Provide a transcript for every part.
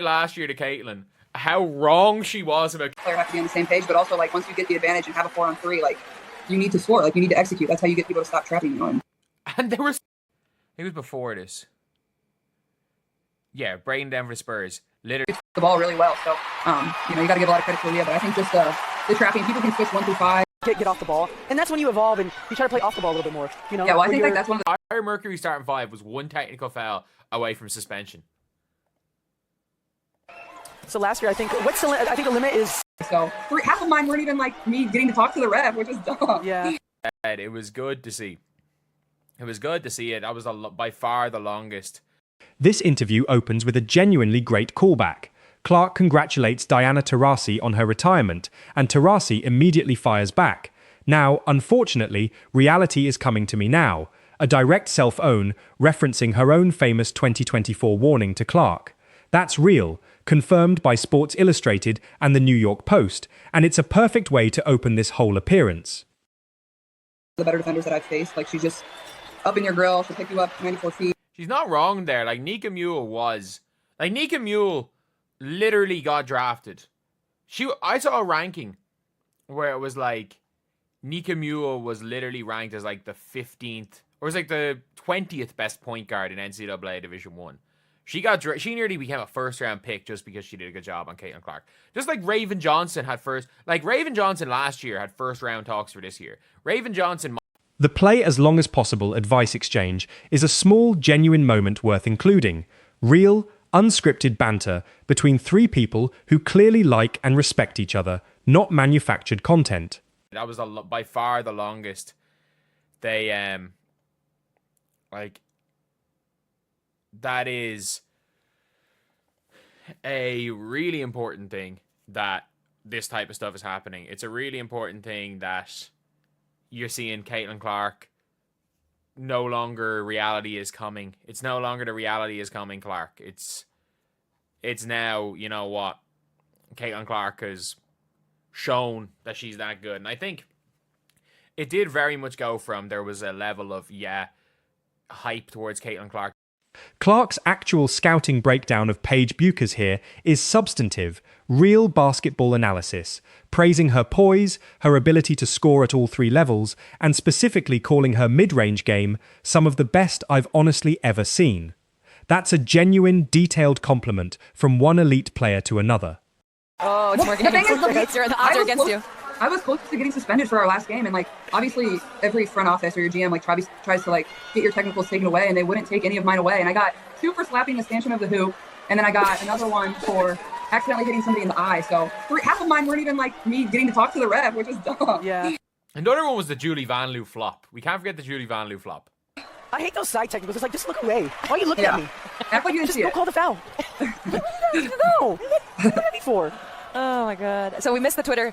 Last year to Caitlin, how wrong she was about. Player have to be on the same page, but also like once you get the advantage and have a 4-on-3, like you need to score, like you need to execute. That's how you get people to stop trapping you. And there was, it was before this. Yeah, Braden Denver Spurs literally the ball really well. So you know, you got to give a lot of credit to Leah, but I think just the trapping, people can switch 1 through 5. Get off the ball, and that's when you evolve and you try to play off the ball a little bit more. You know. Yeah, well, I think like that's one of the Mercury starting 5 was 1 technical foul away from suspension. So last year, I think the limit is. So half of mine weren't even like me getting to talk to the ref, which is dumb. Yeah. It was good to see. It was good to see it. That was by far the longest. This interview opens with a genuinely great callback. Clark congratulates Diana Taurasi on her retirement, and Taurasi immediately fires back. Now, unfortunately, reality is coming to me now. A direct self-own, referencing her own famous 2024 warning to Clark. That's real, confirmed by Sports Illustrated and the New York Post, and it's a perfect way to open this whole appearance. The better defenders that I've faced, like she's just up in your grill, she'll pick you up 94 feet. She's not wrong there. Like Nika Mule literally got drafted. I saw a ranking where it was like Nika Mule was literally ranked as like the 15th or was like the 20th best point guard in NCAA Division 1. She nearly became a first-round pick just because she did a good job on Caitlin Clark. Just like Raven Johnson Raven Johnson last year had first-round talks for this year. Raven Johnson. The play as long as possible advice exchange is a small, genuine moment worth including. Real, unscripted banter between 3 people who clearly like and respect each other, not manufactured content. That was by far the longest. They, that is a really important thing that this type of stuff is happening. It's a really important thing that you're seeing Caitlin Clark no longer reality is coming. It's no longer the reality is coming Clark. It's now, you know what, Caitlin Clark has shown that she's that good. And I think it did very much go from there was a level of, hype towards Caitlin Clark. Clark's actual scouting breakdown of Paige Bucher's here is substantive, real basketball analysis, praising her poise, her ability to score at all 3 levels, and specifically calling her mid-range game some of the best I've honestly ever seen. That's a genuine, detailed compliment from one elite player to another. Oh, it's working against you. The odds are against you. I was close to getting suspended for our last game, and like obviously every front office or your GM like tries to like get your technicals taken away, and they wouldn't take any of mine away. And I got 2 for slapping the stanchion of the hoop, and then I got another one for accidentally hitting somebody in the eye. So half of mine weren't even like me getting to talk to the ref, which is dumb. Yeah. Another one was the Julie Van Loo flop. We can't forget the Julie Van Loo flop. I hate those side technicals. It's like, just look away. Why are you looking at me? Act like you didn't see go it. call the foul. No. What are you for? Oh my god. So we missed the Twitter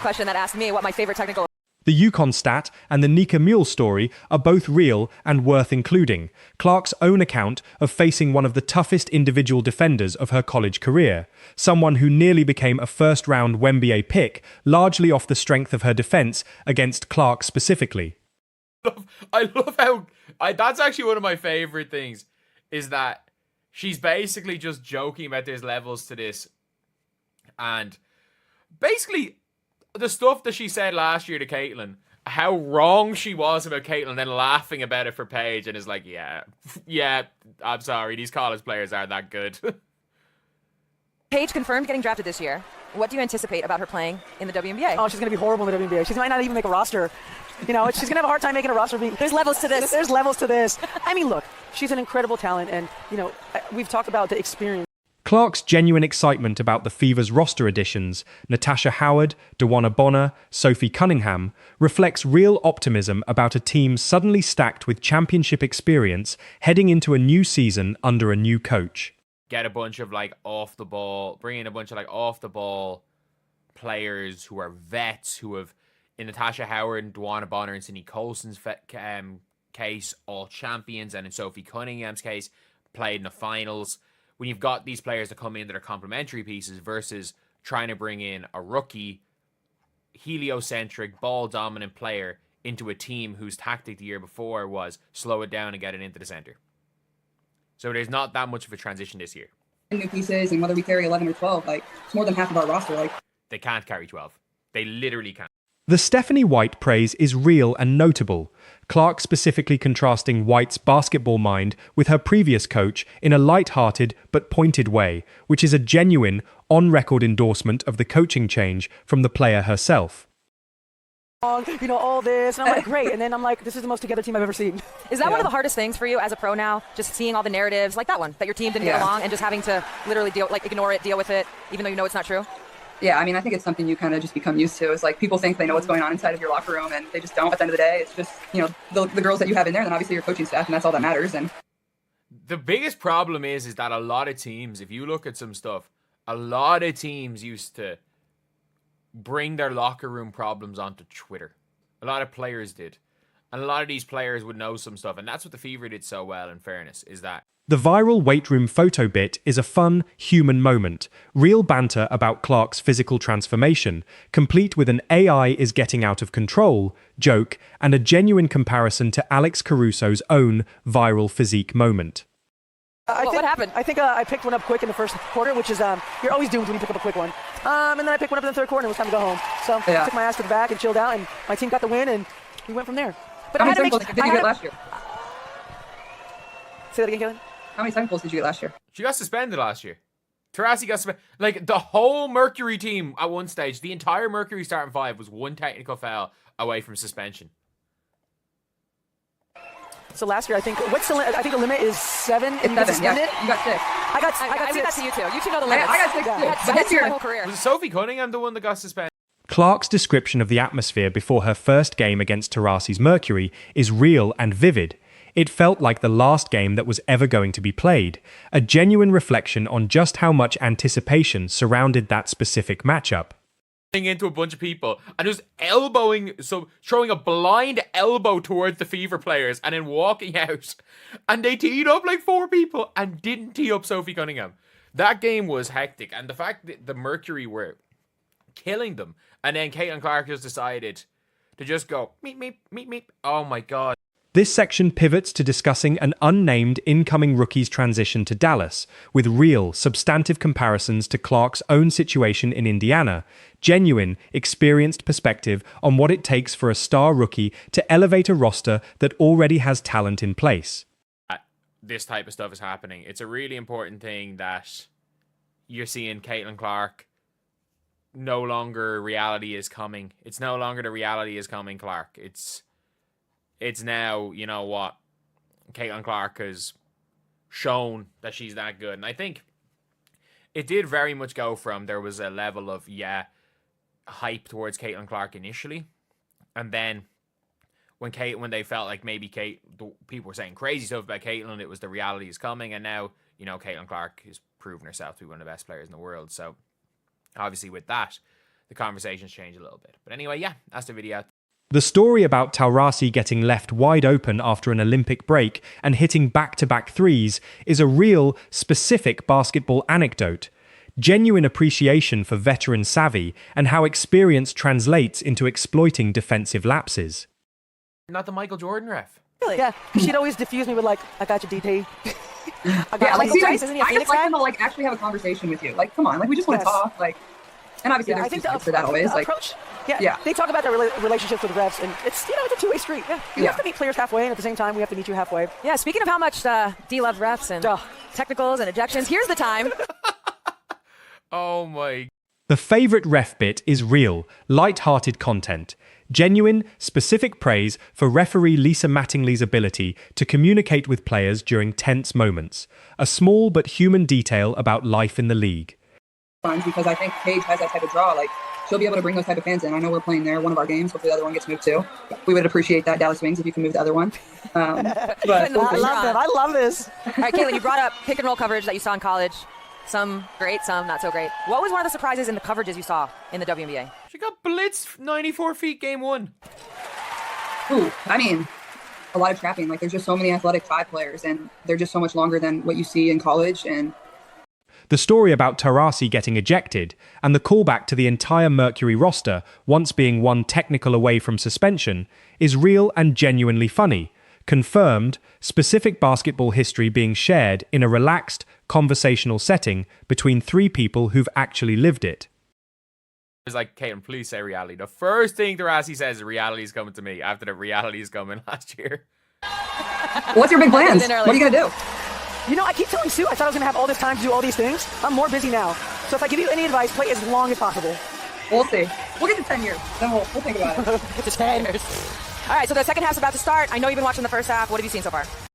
question that asked me what my favorite technical. The Yukon stat and the Nika Mule story are both real and worth including. Clark's own account of facing one of the toughest individual defenders of her college career, someone who nearly became a first-round WNBA pick, largely off the strength of her defense against Clark specifically. I love how that's actually one of my favorite things is that she's basically just joking about there's levels to this, and basically the stuff that she said last year to Caitlin, how wrong she was about Caitlin, then laughing about it for Paige, and is like, yeah, I'm sorry, these college players aren't that good. Paige confirmed getting drafted this year. What do you anticipate about her playing in the WNBA? Oh, she's going to be horrible in the WNBA. She might not even make a roster. You know, she's going to have a hard time making a roster. There's levels to this. There's levels to this. I mean, look, she's an incredible talent, and, you know, we've talked about the experience. Clark's genuine excitement about the Fever's roster additions, Natasha Howard, DeWanna Bonner, Sophie Cunningham, reflects real optimism about a team suddenly stacked with championship experience heading into a new season under a new coach. Get a bunch of bring in a bunch of off the ball players who are vets, who have, in Natasha Howard and DeWanna Bonner and Sydney Colson's case, all champions, and in Sophie Cunningham's case, played in the finals. When you've got these players that come in that are complementary pieces versus trying to bring in a rookie, heliocentric, ball-dominant player into a team whose tactic the year before was slow it down and get it into the center. So there's not that much of a transition this year. new pieces, and whether we carry 11 or 12, like it's more than half of our roster. Like They can't carry 12. They literally can't. The Stephanie White praise is real and notable, Clark specifically contrasting White's basketball mind with her previous coach in a light-hearted but pointed way, which is a genuine, on-record endorsement of the coaching change from the player herself. You know, all this, and I'm like, great, and then I'm like, this is the most together team I've ever seen. Is that one of the hardest things for you as a pro now? Just seeing all the narratives like that one, that your team didn't get along, and just having to literally ignore it, deal with it, even though you know it's not true? Yeah, I mean, I think it's something you kind of just become used to. It's like people think they know what's going on inside of your locker room, and they just don't. At the end of the day, it's just, you know, the girls that you have in there, and then obviously your coaching staff, and that's all that matters. And the biggest problem is that a lot of teams, if you look at some stuff, a lot of teams used to bring their locker room problems onto Twitter. A lot of players did. And a lot of these players would know some stuff. And that's what the Fever did so well, in fairness, is that The viral weight room photo bit is a fun, human moment, real banter about Clark's physical transformation, complete with an AI is getting out of control joke and a genuine comparison to Alex Caruso's own viral physique moment. What happened? I think I picked one up quick in the first quarter, which is, you're always doomed when you pick up a quick one. And then I picked one up in the third quarter and it was time to go home. So I took my ass to the back and chilled out, and my team got the win, and we went from there. But how many technicals did you get last year? Say that again, Kaylin? How many technicals did you get last year? she got suspended last year. Taurasi got suspended. Like, the whole Mercury team at one stage, the entire Mercury starting five was one technical foul away from suspension. So last year, I think the limit is 7. It's 7, yeah. You got 6. I got 6. I read that to you too. You two know the limits. I got 6 too. But this my year, whole career. Was Sophie Cunningham the one that got suspended? Clark's description of the atmosphere before her first game against Taurasi's Mercury is real and vivid. It felt like the last game that was ever going to be played, a genuine reflection on just how much anticipation surrounded that specific matchup. Into a bunch of people and just throwing a blind elbow towards the Fever players and then walking out, and they teed up like 4 people and didn't tee up Sophie Cunningham. That game was hectic, and the fact that the Mercury were killing them, and then Caitlin Clark just decided to just go meep meep meep meep. Oh my god. This section pivots to discussing an unnamed incoming rookie's transition to Dallas, with real, substantive comparisons to Clark's own situation in Indiana, genuine, experienced perspective on what it takes for a star rookie to elevate a roster that already has talent in place. This type of stuff is happening. It's a really important thing that you're seeing Caitlin Clark. No longer reality is coming. It's no longer the reality is coming Clark. It's now, you know what, Caitlin Clark has shown that she's that good. And I think it did very much go from, there was a level of, hype towards Caitlin Clark initially. And then when they felt like maybe people were saying crazy stuff about Caitlin, it was the reality is coming. And now, you know, Caitlin Clark has proven herself to be one of the best players in the world. So obviously with that, the conversations changed a little bit. But anyway, that's the video. The story about Taurasi getting left wide open after an Olympic break and hitting back-to-back threes is a real, specific basketball anecdote. Genuine appreciation for veteran savvy and how experience translates into exploiting defensive lapses. Not the Michael Jordan ref. Really? Yeah, she'd always diffuse me with like, I got you, DT. I just like them to like actually have a conversation with you. Like, come on, like we just want to talk. Like, and obviously there's two sides to that always. Like, approach. Yeah, they talk about their relationships with refs, and it's it's a two-way street. Yeah, you have to meet players halfway, and at the same time, we have to meet you halfway. Yeah, speaking of how much D loves refs and technicals and ejections, here's the time. Oh my. The favorite ref bit is real, light-hearted content. Genuine, specific praise for referee Lisa Mattingly's ability to communicate with players during tense moments. A small but human detail about life in the league. Because I think Paige has that type of draw. Like, she'll be able to bring those type of fans in. I know we're playing there, one of our games. Hopefully the other one gets moved too. We would appreciate that, Dallas Wings, if you can move the other one. But I love that. I love this. All right, Caitlin, you brought up pick and roll coverage that you saw in college. Some great, some not so great. What was one of the surprises in the coverages you saw in the WNBA? She got blitzed 94 feet game 1. Ooh, I mean, a lot of trapping. Like, there's just so many athletic 5 players, and they're just so much longer than what you see in college. And the story about Taurasi getting ejected and the callback to the entire Mercury roster once being one technical away from suspension is real and genuinely funny, confirmed specific basketball history being shared in a relaxed, conversational setting between three people who've actually lived it. It's like, Caitlin, please say reality. The first thing Taurasi says is reality is coming to me after the reality is coming last year. What's your big plans? What are you going to do? You know, I keep telling Sue I thought I was going to have all this time to do all these things. I'm more busy now. So if I give you any advice, play as long as possible. We'll see. We'll get to 10 years. Then we'll think about it. Get to 10 years. All right, so the second half's about to start. I know you've been watching the first half. What have you seen so far?